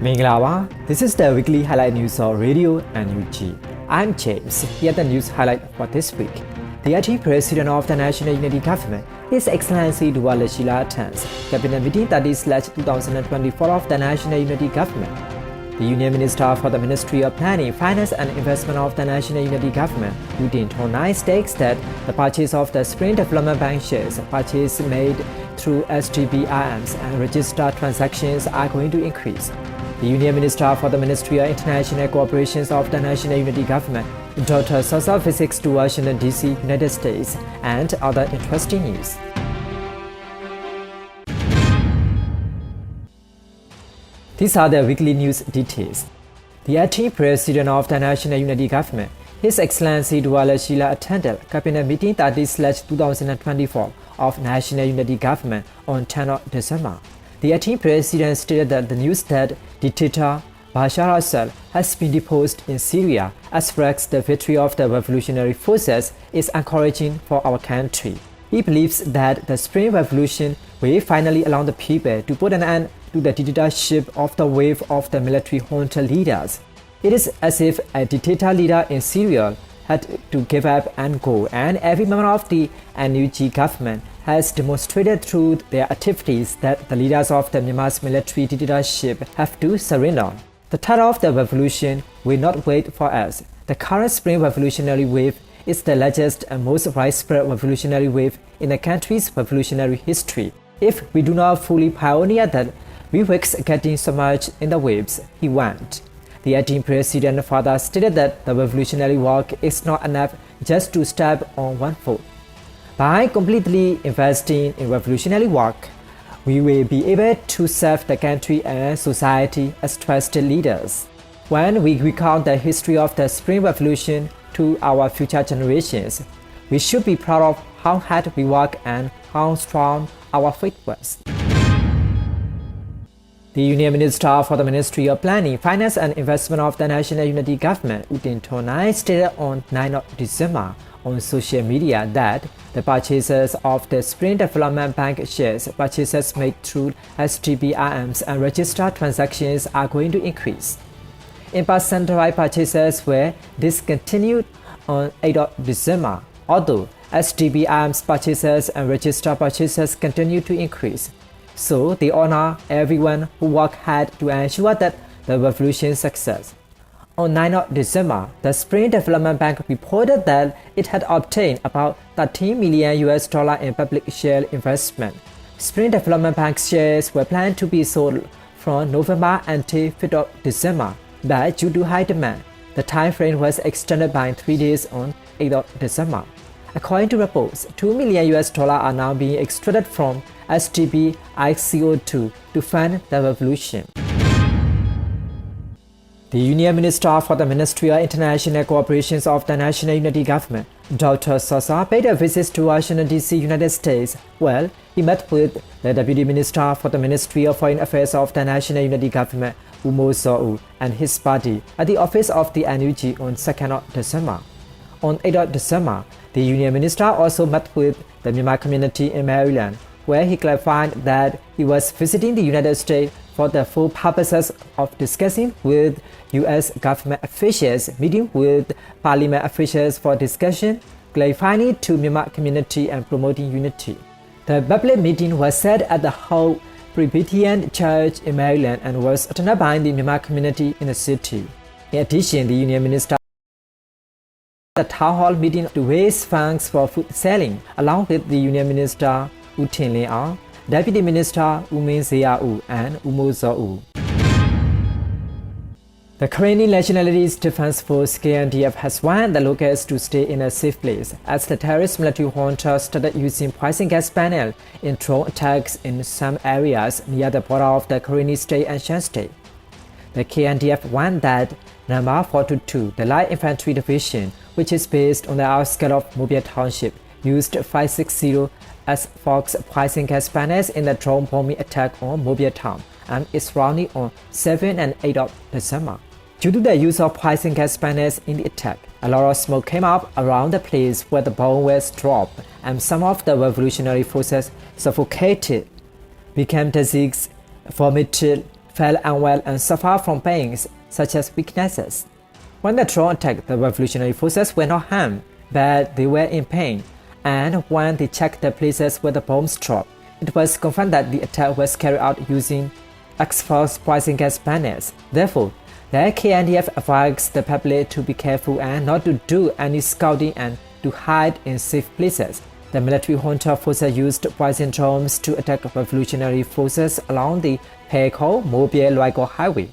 Minglawa, this is the weekly highlight news of Radio NUG. I'm James. Here are the news highlight for this week. The acting President of the National Unity Government, His Excellency Duwala Shila attends Cabinet Meeting 30/2024 of the National Unity Government. The Union Minister for the Ministry of Planning, Finance and Investment of the National Unity Government, Udin Tonai, states that the purchase of the Spring Development Bank shares, purchase made through STBIMs and registered transactions are going to increase. The Union Minister for the Ministry of International Cooperation of the National Unity Government, Dr. Sosa visits to Washington, D.C., United States, and other interesting news. These are the weekly news details. The acting President of the National Unity Government, His Excellency Duwala Shila attended Cabinet Meeting 30/2024 of National Unity Government on 10 of December. The acting President stated that the news that dictator Bashar al-Assad has been deposed in Syria as flags the victory of the revolutionary forces is encouraging for our country. He believes that the Spring Revolution will finally allow the people to put an end to the dictatorship of the wave of the military junta leaders. It is as if a dictator leader in Syria had to give up and go, and every member of the NUG government has demonstrated through their activities that the leaders of the Myanmar's military dictatorship have to surrender. The tide of the revolution will not wait for us. The current Spring Revolutionary Wave is the largest and most widespread revolutionary wave in the country's revolutionary history. If we do not fully pioneer that, we risk getting submerged in the waves, he warned. The acting President further stated that the revolutionary work is not enough just to step on one foot. By completely investing in revolutionary work, we will be able to serve the country and society as trusted leaders. When we recount the history of the Spring Revolution to our future generations, we should be proud of how hard we work and how strong our faith was. The Union Minister for the Ministry of Planning, Finance and Investment of the National Unity Government, Udin Tonai, stated on 9 of December on social media that the purchases of the Spring Development Bank shares, purchases made through STBIMs and registered transactions are going to increase. In-person purchases were discontinued on 8 of December, although STBIMs purchases and registered purchases continue to increase. So they honor everyone who worked hard to ensure that the revolution's success. On 9 of December, the Spring Development Bank reported that it had obtained about $13 million in public share investment. Spring Development Bank shares were planned to be sold from November until 5th of December, but due to high demand, the time frame was extended by 3 days on 8th of December. According to reports, $2 million are now being extracted from STBICO2 to fund the revolution. The Union Minister for the Ministry of International Cooperation of the National Unity Government, Dr. Sosa, paid a visit to Washington, D.C., United States. Well, he met with the Deputy Minister for the Ministry of Foreign Affairs of the National Unity Government, Umo and his party at the office of the NUG on 2nd of December. On 8th of December, the Union Minister also met with the Myanmar community in Maryland, where he clarified that he was visiting the United States for the full purposes of discussing with U.S. government officials, meeting with parliament officials for discussion, clarifying to Myanmar community and promoting unity. The public meeting was held at the Hope Presbyterian Church in Maryland and was attended by the Myanmar community in the city. In addition, the Union Minister the town hall meeting to raise funds for food selling, along with the Union Minister Utin Leon, Deputy Minister m.CDMMyanmar and Umo. The Karenni Nationalities Defense Force KNDF has warned the locals to stay in a safe place as the terrorist military junta started using poison gas panel in drone attacks in some areas near the border of the Karenni State and Shan State. The KNDF warned that number 422, the Light Infantry Division, which is based on the outskirts of Mobile Township, used 560 as Fox poison gas panels in the drone bombing attack on Mobile Town and its surrounding on 7 and 8 of December. Due to the use of poison gas panels in the attack, a lot of smoke came up around the place where the bomb was dropped, and some of the revolutionary forces suffocated, became diseased, vomited, fell unwell and suffered from pains such as weaknesses. When the drone attacked, the revolutionary forces were not harmed, but they were in pain, and when they checked the places where the bombs dropped, it was confirmed that the attack was carried out using X-Force poison gas banners. Therefore, the KNDF advised the public to be careful and not to do any scouting and to hide in safe places. The military junta forces used poison drones to attack revolutionary forces along the Pekao-Mobile-Loigo highway.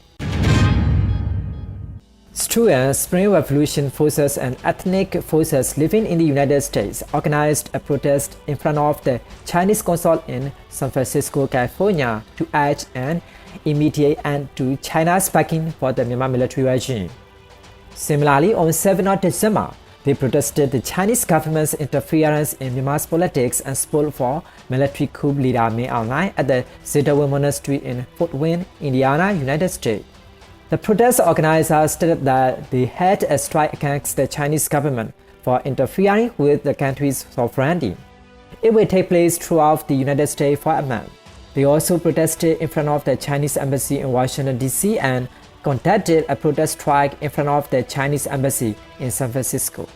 Students, Spring Revolution forces and ethnic forces living in the United States organized a protest in front of the Chinese consulate in San Francisco, California to urge an immediate end to China's backing for the Myanmar military regime. Similarly, on 7 December, they protested the Chinese government's interference in Myanmar's politics and support for military coup leader Min Aung Hlaing at the Zedawin Monastery in Fort Wayne, Indiana, United States. The protest organizers stated that they had a strike against the Chinese government for interfering with the country's sovereignty. It will take place throughout the United States for a month. They also protested in front of the Chinese embassy in Washington, D.C. and conducted a protest strike in front of the Chinese embassy in San Francisco.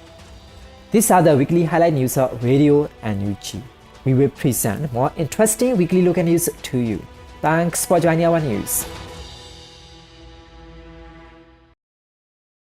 These are the weekly highlight news of Radio NUG. We will present more interesting weekly local news to you. Thanks for joining our news.